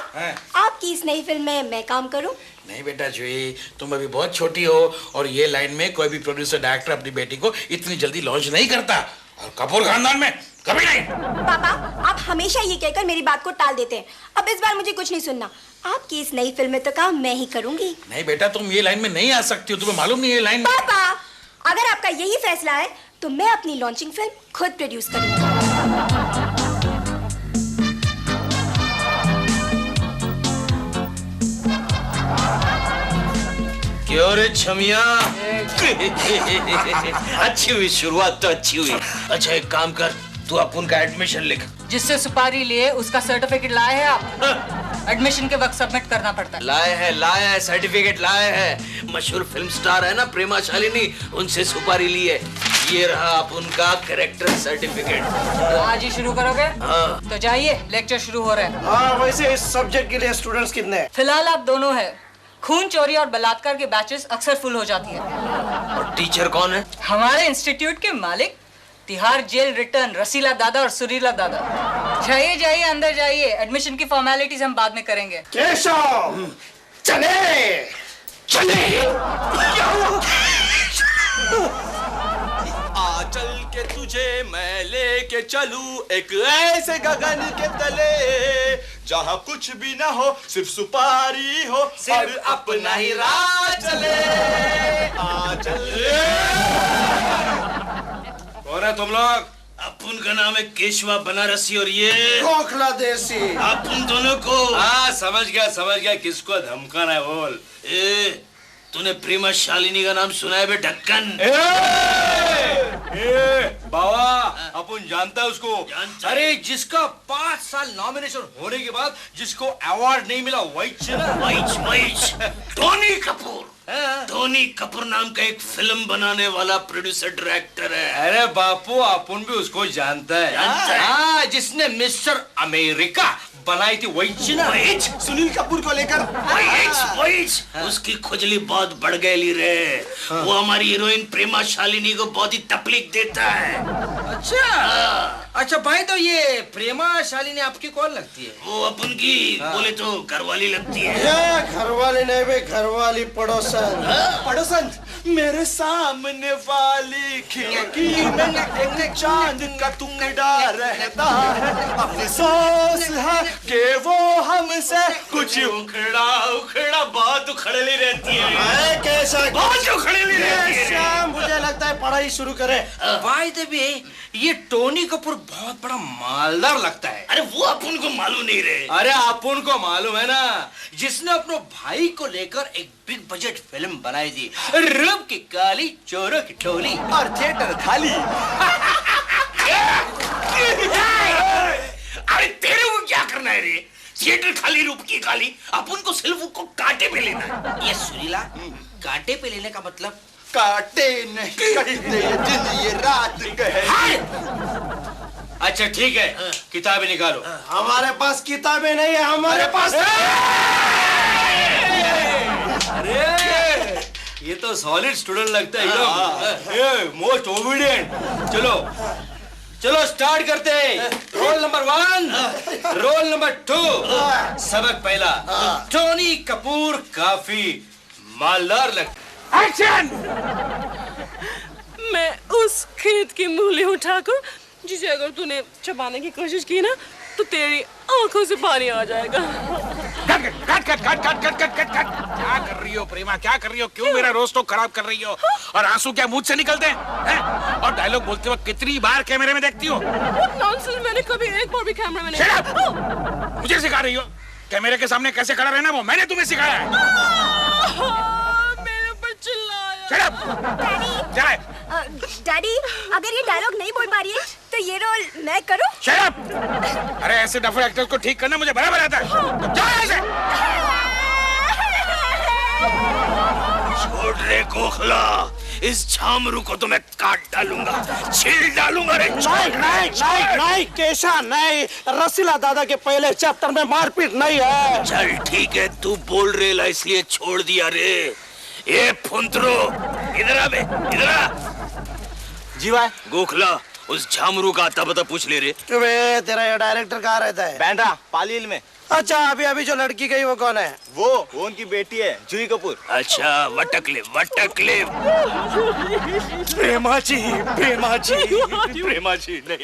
आपकी इस नई फिल्म में मैं काम करूं? नहीं बेटा जुई, तुम अभी बहुत छोटी हो और ये लाइन में कोई भी प्रोड्यूसर डायरेक्टर अपनी बेटी को इतनी जल्दी लॉन्च नहीं करता, और कपूर खानदान में कभी नहीं। पापा, आप हमेशा ये कहकर मेरी बात को टाल देते हैं। अब इस बार मुझे कुछ नहीं सुनना। आपकी इस नई फिल्म में तो काम मैं ही करूंगी। नहीं बेटा, तुम ये लाइन में नहीं आ सकती हो, तुम्हें मालूम नहीं ये लाइन। पापा, अगर आपका यही फैसला है तो मैं अपनी लॉन्चिंग फिल्म खुद प्रोड्यूस करूंगी। क्यों रे छमिया? अच्छी हुई, शुरुआत तो अच्छी हुई। अच्छा एक काम कर, तू अपन का एडमिशन लिख। जिससे सुपारी लिए उसका सर्टिफिकेट लाए हैं आप? एडमिशन के वक्त सबमिट करना पड़ता है। लाए हैं सर्टिफिकेट लाए हैं। मशहूर फिल्म स्टार है ना प्रेमा शालिनी, उनसे सुपारी ली है। ये रहा आप उनका कैरेक्टर सर्टिफिकेट। आज ही शुरू करोगे? हाँ। तो जाइए, लेक्चर शुरू हो रहा है। हाँ, वैसे इस सब्जेक्ट के लिए स्टूडेंट्स कितने हैं? फिलहाल आप दोनों हैं। खून चोरी और बलात्कार के बैचेस अक्सर फुल हो जाती है। और टीचर कौन है? हमारे इंस्टीट्यूट के मालिक, तिहाड़ जेल रिटर्न रसीला दादा और सुरीला दादा। जाइए जाइए अंदर जाइए, एडमिशन की फॉर्मेलिटीज हम बाद में करेंगे। केशव चले चले। आ चल के तुझे मैं लेके चलूं एक ऐसे गगन के तले जहां कुछ भी ना हो सिर्फ सुपारी हो और अपना ही राह चले। आ चल। कौन है तुम लोग? अपन का नाम है केशवा बनारसी और ये खोखला देसी। अपन दोनों को हाँ समझ गया किसको धमकाना है बोल। तूने प्रेमा शालिनी का नाम सुना है बे ढक्कन? बाबा अपन जानता है उसको। जानता है? अरे जिसका 5 साल नॉमिनेशन होने के बाद जिसको अवार्ड नहीं मिला वाइच टोनी कपूर। टोनी कपूर नाम का एक फिल्म बनाने वाला प्रोड्यूसर डायरेक्टर है। अरे बापू अपन भी उसको जानता है। हाँ जिसने मिस्टर अमेरिका बनाई थी वही सुनील कपूर को लेकर। उसकी खुजली बहुत बढ़ गई रे। वो हमारी हीरोइन प्रेमा शालिनी को बहुत ही तकलीफ देता है। अच्छा भाई तो ये प्रेमा शालिनी आपकी कौन लगती है? वो अपन की बोले तो घरवाली लगती है। घरवाली नहीं बे, घरवाली पड़ोसन। पड़ोसन मेरे सामने वाली खिड़की में एक चांद का टुकड़ा रहता है। अफसोस है कि वो हमसे कुछ उखड़ा बहुत उखड़ली रहती है। कैसा बहुत उखड़ली रहती है। शाम मुझे लगता है पढ़ाई शुरू करे। भाई तो भी ये टोनी कपूर बहुत बड़ा मालदार लगता है। अरे वो अपन को मालूम नहीं रहे। अरे अपन को मालूम है ना, जिसने अपने भाई को लेकर एक बिग बजट फिल्म बनाई थी, रूप की काली चोरों की टोली और थिएटर खाली। अरे तेरे को क्या करना है रे? थिएटर खाली रूप की काली, अपन को सिर्फ उसको कांटे पे लेना है। ये सुरीला कांटे पे लेने का मतलब? काटे नहीं कटते ये दिन ये रात कहे। अच्छा ठीक है किताबें निकालो। हमारे पास किताबें नहीं है, हमारे पास। अरे ये तो सॉलिड स्टूडेंट लगता है एकदम, मोस्ट ओबीडिएंट। चलो स्टार्ट करते हैं। Roll number 1, roll number 2। सबक पहला, टोनी कपूर काफी मालदार लगता। एक्शन! मैं उस खेत की मूली उठाकर जिसे अगर तूने चबाने की कोशिश की ना तो तेरी आंखों से पानी आ जाएगा। कट। क्या कर रही हो प्रेमा, क्या कर रही हो? क्यों मेरा रोज तो खराब कर रही हो? और आंसू क्या मुंह से निकलते हैं? और डायलॉग बोलते वक्त कितनी बार कैमरे में देखती हो? नॉनसेंस, मैंने कभी एक बार भी कैमरे में नहीं। मुझे सिखा रही हो कैमरे के सामने कैसे खड़ा रहना? वो मैंने तुम्हें सिखाया है। मेरे ऊपर चिल्लाया। डैडी, अगर ये डायलॉग नहीं बोल पा रही है तो ये रोल मैं करूं? Shut up! अरे ऐसे डफर एक्टर्स को ठीक करना मुझे बराबर आता है। तो जाओ ऐसे। छोड़ रे खोखला, इस झामरू को तो मैं काट डालूंगा, छील डालूंगा रे। नहीं केशा नहीं, रसीला दादा के पहले चैप्टर में मारपीट नहीं है। चल ठीक है, तू बोल रेला इसलिए छोड़ दिया रे। ये फुंतरो इधर आ बे, इधर आ। जी भाई। गोखला उस झामरू का आता पता पूछ ले रे। वे तेरा ये डायरेक्टर कहाँ रहता है? बैंड्रा पालील में। अच्छा अभी जो लड़की गई वो कौन है? वो उनकी बेटी है जूही कपूर। अच्छा वटकले। प्रेमा जी नहीं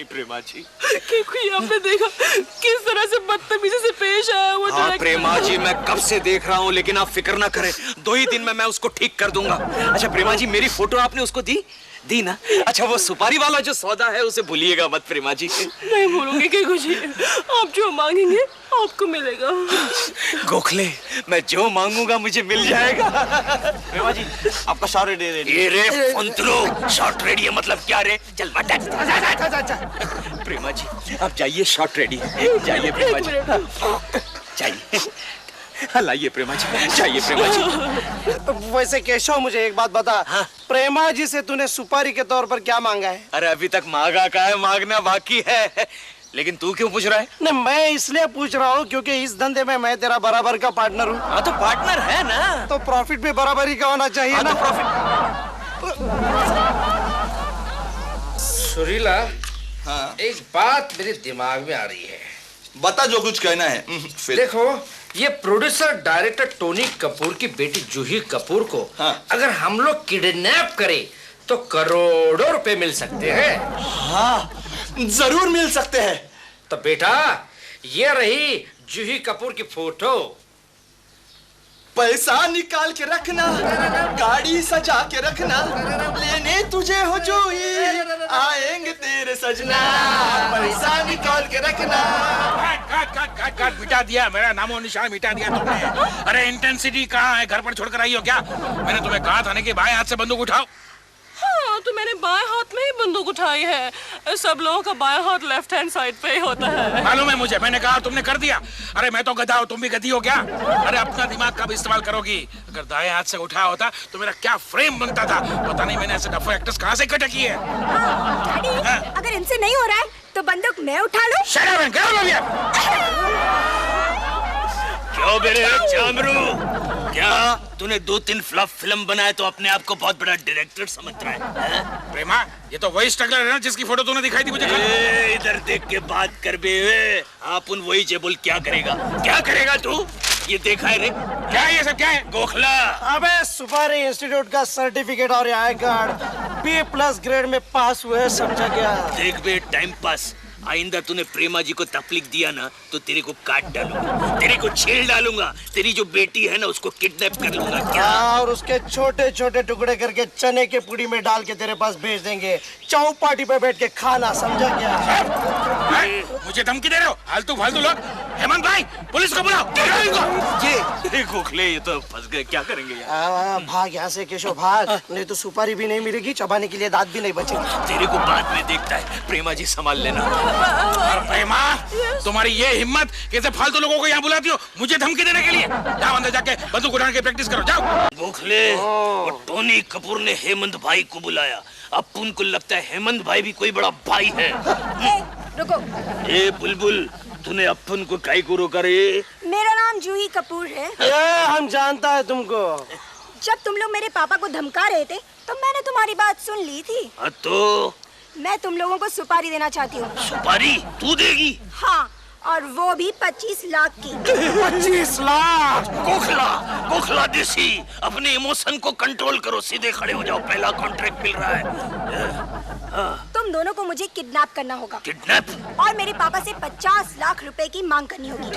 प्रेमा जी। क्योंकि आपने देखा किस तरह से बदतमीजी से पेश आया वो। हाँ प्रेमा जी, मैं कब से देख रहा हूँ, लेकिन आप फिक्र ना करें, 2 ही दिन में मैं उसको ठीक कर दूंगा। अच्छा प्रेमा जी, मेरी फोटो आपने उसको दी ना? अच्छा वो सुपारी वाला जो सौदा है उसे भूलिएगा मत प्रेमा जी। नहीं भूलूंगी कि कुछ आप जो मांगेंगे आपको मिलेगा। गोखले, मैं जो मांगूंगा मुझे मिल जाएगा। प्रेमा जी आपका शॉर्ट रेडी है। ये रे फुंतरो, शॉर्ट रेडी है मतलब क्या रे? चल बटक। प्रेमा जी आप जाइए, शॉर्ट रेडी है। जाइए प्रेमा जी, जाइए। लाइए प्रेमा जी, जाइए प्रेमा जी। वैसे केशव मुझे एक बात बता। हाँ? प्रेमा जी से तूने सुपारी के तौर पर क्या मांगा है? अरे अभी तक मांगा का है, मांगना बाकी है। लेकिन तू क्यों पूछ रहा है? नहीं मैं इसलिए पूछ रहा हूँ क्योंकि इस धंधे में मैं तेरा बराबर का पार्टनर हूँ। हाँ तो पार्टनर है ना, तो प्रॉफिट भी बराबरी का होना चाहिए ना। तो प्रॉफिट। सुरीला, हाँ एक बात मेरे दिमाग में आ रही है। बता जो कुछ कहना है। फिर देखो, ये प्रोड्यूसर डायरेक्टर टोनी कपूर की बेटी जूही कपूर को अगर हम लोग किडनैप करें तो करोड़ों रुपए मिल सकते हैं। हाँ, जरूर मिल सकते हैं। तो बेटा, ये रही जूही कपूर की फोटो। पैसा निकाल के रखना, गाड़ी सजा के रखना, लेने तुझे हो जूही, आएंगे तेरे सजना, पैसा निकाल के रखना। काट मिटा दिया, मेरा नामो निशान मिटा दिया तुमने। अरे इंटेंसिटी कहाँ है? घर पर छोड़कर आई हो क्या? मैंने तुम्हें कहा था ना कि बाएं हाथ से बंदूक उठाओ। हाँ, तो मैंने बाएं हाथ में ही बंदूक उठाई है। सब लोगों का बाएं हाथ लेफ्ट हैंड साइड पे ही होता है। मालूम है मुझे, मैंने कहा तुमने कर दिया। अरे मैं तो गधा हूँ, तुम भी गधी हो क्या? अरे अपना दिमाग कब इस्तेमाल करोगी? अगर दाएं हाथ से उठाया होता तो मेरा क्या फ्रेम बनता था। पता नहीं मैंने ऐसे डफो एक्टर्स कहाँ से इकट्ठा किए हैं। अगर इनसे नहीं हो रहा है तो बंदूक मैं उठा लूं? क्यों मेरे चामरू, क्या तूने 2-3 फ्लॉप फिल्म बनाए तो अपने आप को बहुत बड़ा डायरेक्टर समझ रहा है? प्रेमा, ये तो वही स्ट्रगलर है ना जिसकी फोटो तूने दिखाई थी मुझे। इधर देख के बात कर बे। आप उन वही जेबुल क्या करेगा? क्या करेगा तू? ये देखा है रे? क्या ये सब क्या है? गोखला। अबे सुपारी इंस्टीट्यूट का सर्टिफिकेट और आई कार्ड B+ ग्रेड में पास हुए, समझा क्या? देख बे, टाइम पास। आइंदा तूने प्रेमा जी को तकलीफ दिया ना तो तेरे को काट डालूंगा, तेरे को छील डालूंगा, तेरी जो बेटी है ना उसको किडनैप कर लूंगा। क्या? और उसके छोटे छोटे टुकड़े करके चने के पुड़ी में डाल के तेरे पास भेज देंगे, चौपाटी पे बैठ के खाना, समझा क्या? मुझे धमकी दे रहे हो? फालतू फालतू लोग। हेमंत भाई, पुलिस को बुलाओ। ये गोखले, ये तो फंस गए, क्या करेंगे यार? भाग यहाँ से केशव, भाग, नहीं तो सुपारी भी नहीं मिलेगी, चबाने के लिए दांत भी नहीं बचेंगे। तेरे को बाद में देखता है, प्रेमा जी संभाल लेना। प्रेमा, तुम्हारी ये हिम्मत कैसे फालतू लोगों को यहाँ बुलाती हो मुझे धमकी देने के लिए? जाओ अंदर जाके बंदूक उठाने की प्रैक्टिस करो, जाओ। गोखले, वो टोनी कपूर ने हेमंत भाई को बुलाया। अब उनको लगता है हेमंत भाई भी कोई बड़ा भाई है। रुको। ए बुलबुल, तूने अपन को काहे को रोका रे? मेरा नाम जूही कपूर है। हम जानता है तुमको। जब तुम लोग मेरे पापा को धमका रहे थे तो मैंने तुम्हारी बात सुन ली थी। तो मैं तुम लोगों को सुपारी देना चाहती हूँ। सुपारी तू देगी? हाँ, और वो भी 25 लाख की। 25 लाख? गोखला देसी, अपने इमोशन को कंट्रोल करो, सीधे खड़े हो जाओ, पहला कॉन्ट्रैक्ट मिल रहा है। तुम दोनों को मुझे किडनैप करना होगा। किडनैप? और मेरे पापा से 50 लाख रुपए की मांग करनी होगी।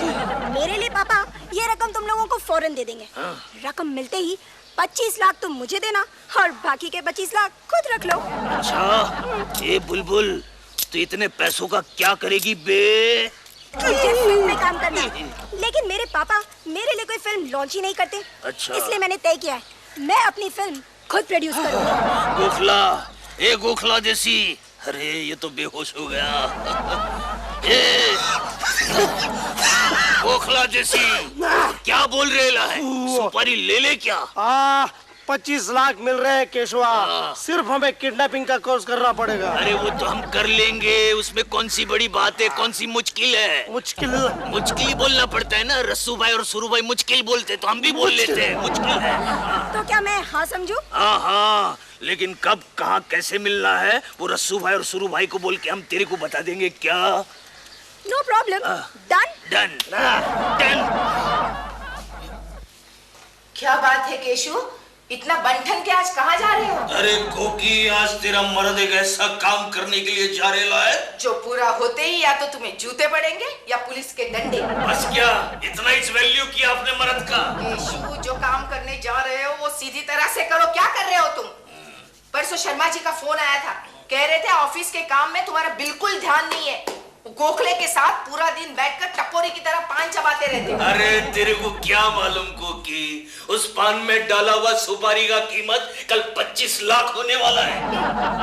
मेरे लिए पापा ये रकम तुम लोगों को फौरन दे देंगे। रकम मिलते ही 25 लाख तुम मुझे देना और बाकी के 25 लाख खुद रख लो। अच्छा, ये बुलबुल, तो इतने पैसों का क्या करेगी बे? मुझे फिल्म में काम करना है, लेकिन मेरे पापा मेरे लिए कोई फिल्म लॉन्च ही नहीं करते। अच्छा। इसलिए मैंने तय किया है, मैं अपनी फिल्म खुद प्रोड्यूस करूंगा। गोखला, ए गोखला देसी, अरे ये तो बेहोश हो गया। ए गोखला देसी, क्या बोल रहे है? सुपारी ले ले क्या? 25 लाख मिल रहे हैं केशवा, सिर्फ हमें किडनैपिंग का कोर्स करना पड़ेगा। अरे वो तो हम कर लेंगे, उसमें कौन सी बड़ी बात है, कौन सी मुश्किल है? मुश्किल ही बोलना पड़ता है ना। रस्सू भाई और सुरू भाई मुश्किल बोलते तो हम भी बोल लेते हैं मुश्किल है। तो क्या मैं हाँ समझूं? हाँ, लेकिन कब, कहाँ, कैसे मिलना है वो रस्सू भाई और सुरू भाई को बोल के हम तेरे को बता देंगे। क्या? No problem. Done done done. क्या बात है केशु, इतना बंठन के आज कहाँ जा रहे हो? अरे कोकी, आज तेरा मर्द एक ऐसा काम करने के लिए जा रहा है जो पूरा होते ही या तो तुम्हें जूते पड़ेंगे या पुलिस के डंडे। बस क्या, इतना इस वैल्यू किया आपने मर्द का? केशु, जो काम करने जा रहे हो वो सीधी तरह से करो। क्या कर रहे हो तुम? परसों शर्मा जी का फोन आया था, कह रहे थे ऑफिस के काम में तुम्हारा बिल्कुल ध्यान नहीं है। गोखले के साथ पूरा दिन बैठकर टपोरी की तरह पान चबाते रहते हो। अरे तेरे को क्या मालूम कोकी, उस पान में डाला हुआ सुपारी का कीमत कल 25 लाख होने वाला है।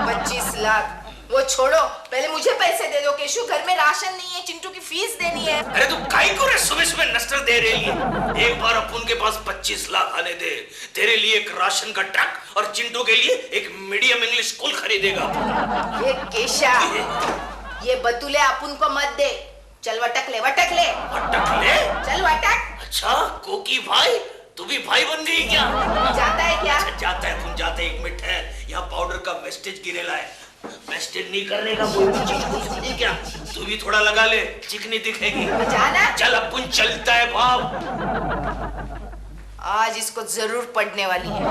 25 लाख? वो छोड़ो, पहले मुझे पैसे दे दो केशु, घर में राशन नहीं है, चिंटू की फीस देनी है। अरे तू काहे को सुबह नस्टर दे रही है? एक बार अपन के पास 25 लाख आने दे, तेरे लिए एक राशन का ट्रक और चिंटू के लिए एक मीडियम इंग्लिश स्कूल खरीदेगा। ये केशा, ये बतूले अपन को मत दे। चल वटक ले। चल वटक। अच्छा कोकी भाई, तू भी भाई बन गई क्या? जाता है क्या? जाता है, अपन जाते, 1 मिनट है, यहाँ पाउडर का वेस्टेज गिरेला है। वेस्टेड नहीं करने का कोई भी चीज को समझी क्या? तू भी थोड़ा लगा ले, चिकनी दिखेगी। जाना चल अपन चलता है बाप। आज इसको जरूर पढ़ने वाली है।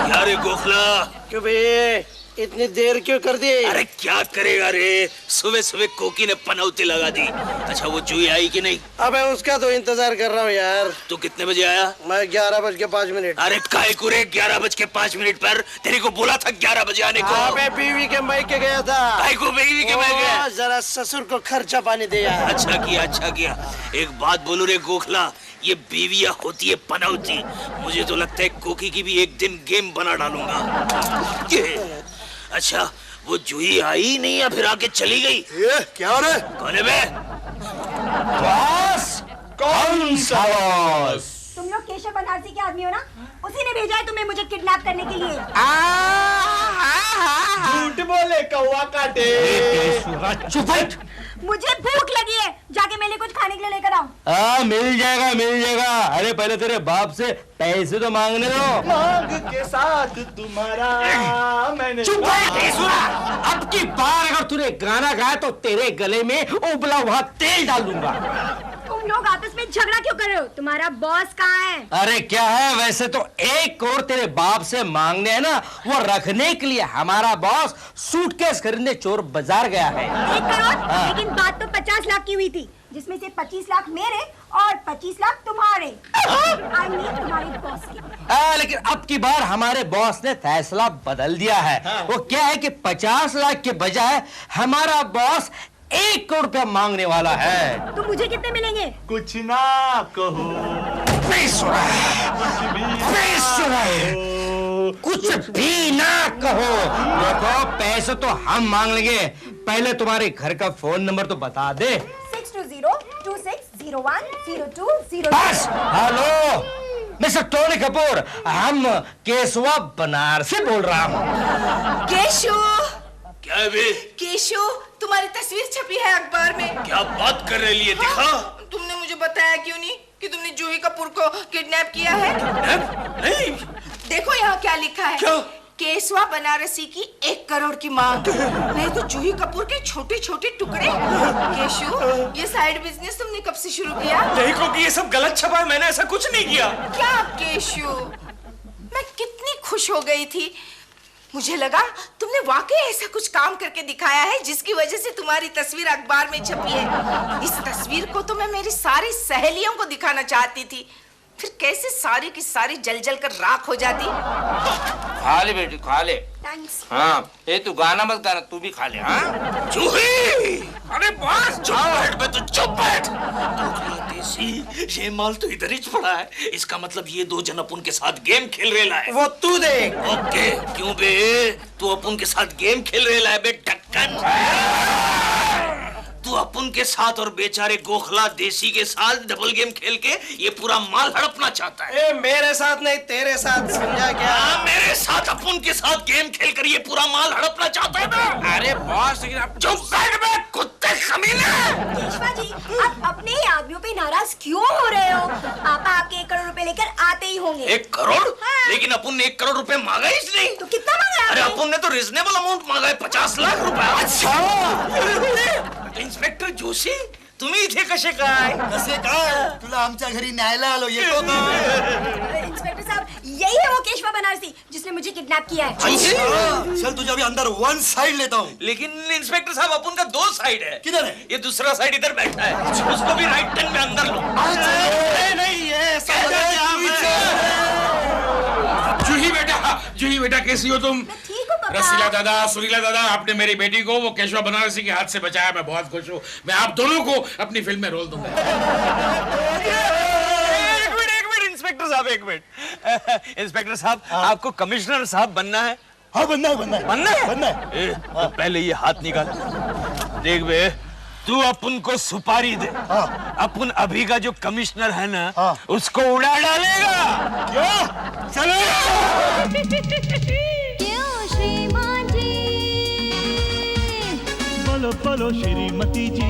यार गोखला, क्यों बे इतनी देर क्यों कर दी? अरे क्या करेगा रे, सुबह सुबह कोकी ने पनौती लगा दी। अच्छा वो चूही आई कि नहीं? अबे उसका तो इंतजार कर रहा हूँ यार। तू कितने बजे आया? मैं 11:05। अरे काहे कुरे 11:05 पर? तेरे को बोला था 11 बजे आने को। अबे बीवी के मायके गया था। काहे को बीवी के मायके? जरा ससुर को खर्चा पानी दे यार। अच्छा किया। एक बात बोलू रे गोखला, ये बीवियां होती है पनौती। मुझे तो लगता है कोकी की भी एक दिन गेम बना डालूंगा। अच्छा वो जूही आई नहीं या फिर आके चली गई? ये क्या हो रहा है? कौन है बे? बॉस, कौन सा बॉस? तुम लोग केशव बनारसी के आदमी हो ना? उसी ने भेजा है तुम्हें मुझे किडनैप करने के लिए। झूठ बोले कौवा काटे। चुप हट। मुझे भूख लगी है, जाके मेरे लिए कुछ खाने के लिए लेकर आओ। मिल जाएगा। अरे पहले तेरे बाप से पैसे तो मांगने दो। मांग के साथ तुम्हारा मैंने। चुप अब की बार अगर तूने गाना गाया तो तेरे गले में उबला हुआ तेल डाल दूंगा। तुम लोग आपस में झगड़ा क्यों कर रहे हो? तुम्हारा बॉस कहाँ है? अरे क्या है, वैसे तो 1 करोड़ तेरे बाप से मांगने है ना, वो रखने के लिए हमारा बॉस सूटकेस खरीदने चोर बाजार गया है। 1 करोड़? लेकिन बात तो 50 लाख की हुई थी, जिसमें से 25 लाख मेरे और 25 लाख तुम्हारे। I mean तुम्हारे बॉस के। लेकिन अब की बार हमारे बॉस ने फैसला बदल दिया है। वो क्या है कि 50 लाख के बजाय हमारा बॉस 1 करोड़ रुपया मांगने वाला है। तो मुझे कितने मिलेंगे? कुछ ना कहो, कुछ भी ना कहो। देखो पैसे तो हम मांग लेंगे, पहले तुम्हारे घर का फोन नंबर तो बता दे। 620-2601-0202। बस। हेलो मिस्टर टोनी कपूर, हम केशवा बनारसी बोल रहा हूँ। केशु, क्या बे? केशु, तुम्हारी तस्वीर छपी है अखबार में। क्या बात कर रही है? दिखा। तुमने मुझे बताया क्यों नहीं कि तुमने जूही कपूर को किडनैप किया है? नहीं। देखो यहाँ क्या लिखा है। क्या? केशवा बनारसी की 1 करोड़ की मांग। नहीं तो जूही कपूर के छोटे छोटे टुकड़े। केशु, ये साइड बिजनेस तुमने कब से शुरू किया? नहीं क्योंकि ये सब गलत छपा है, मैंने ऐसा कुछ नहीं किया। क्या केशु, मैं कितनी खुश हो गई थी। मुझे लगा तुमने वाकई ऐसा कुछ काम करके दिखाया है जिसकी वजह से तुम्हारी तस्वीर अखबार में छपी है। इस तस्वीर को तो मैं मेरी सारी सहेलियों को दिखाना चाहती थी, फिर कैसे सारी की सारी जल जल कर राख हो जाती। खा ले बेटी, खा ले। थैंक्स। हाँ, ये तू गाना मत गाना, तू भी खा ले। हाँ जूही, अरे बस चुप बैठ बे, तू चुप बैठ। देसी, ये माल तो इधर ही पड़ा है। इसका मतलब ये 2 जन अपन के साथ गेम खेल रहे है। वो तू देख। ओके, क्यों बे? तू अपन के साथ गेम खेल रहे है बे ढक्कन। तू अपन के साथ और बेचारे गोखला देसी के साथ डबल गेम खेल के ये पूरा माल हड़पना चाहता है। ए, मेरे साथ नहीं तेरे साथ, समझा क्या? मेरे साथ अपन के साथ गेम खेल कर ये पूरा माल हड़पना चाहता है ना? अरे बॉस, लेकिन आप जो बैठ में कुत्ते कमीने। केशवा जी, आप अपने ही आदमियों पे नाराज क्यों हो रहे हो? पापा आपके 1 करोड़ रुपए लेकर आते ही होंगे। 1 करोड़? हाँ। लेकिन अपन ने 1 करोड़ रुपए मांगा ही नहीं। तो कितना मांगा? अरे अपन ने तो रिजनेबल अमाउंट मांगा है, 50 लाख रुपए। अच्छा इंस्पेक्टर जोशी, तुम्ही इथे कसे काय? कसे काय? तुला आमच्या घरी न्यायला आलो, येतो का? इंस्पेक्टर साहब, यही है वो केशवा बनारसी जिसने मुझे किडनैप किया है। चल तुझे अभी अंदर 1 साइड लेता हूँ। लेकिन इंस्पेक्टर साहब अपन का 2 साइड है। किधर है? ये दूसरा साइड इधर बैठा है, उसको भी राइट टर्न में अंदर लो। नहीं है जूही बेटा कैसी हो तुम? ठीक हूँ पापा। रसीला दादा, सुरीला दादा, आपने मेरी बेटी को वो केशवा बनारसी के हाथ से बचाया, मैं बहुत खुश हूँ। मैं आप दोनों को अपनी फिल्म में रोल दूंगा। एक मिनट इंस्पेक्टर साहब, 1 मिनट। इंस्पेक्टर साहब, आपको कमिश्नर साहब बनना है? हाँ बनना है। तो पहले ये हाथ निकाल। देख बे, तू अपन को सुपारी दे। अपन अभी का जो कमिश्नर है ना, उसको उड़ा डालेगा। क्यों? चलो। क्यों श्रीमान जी? बोलो बोलो श्रीमती जी।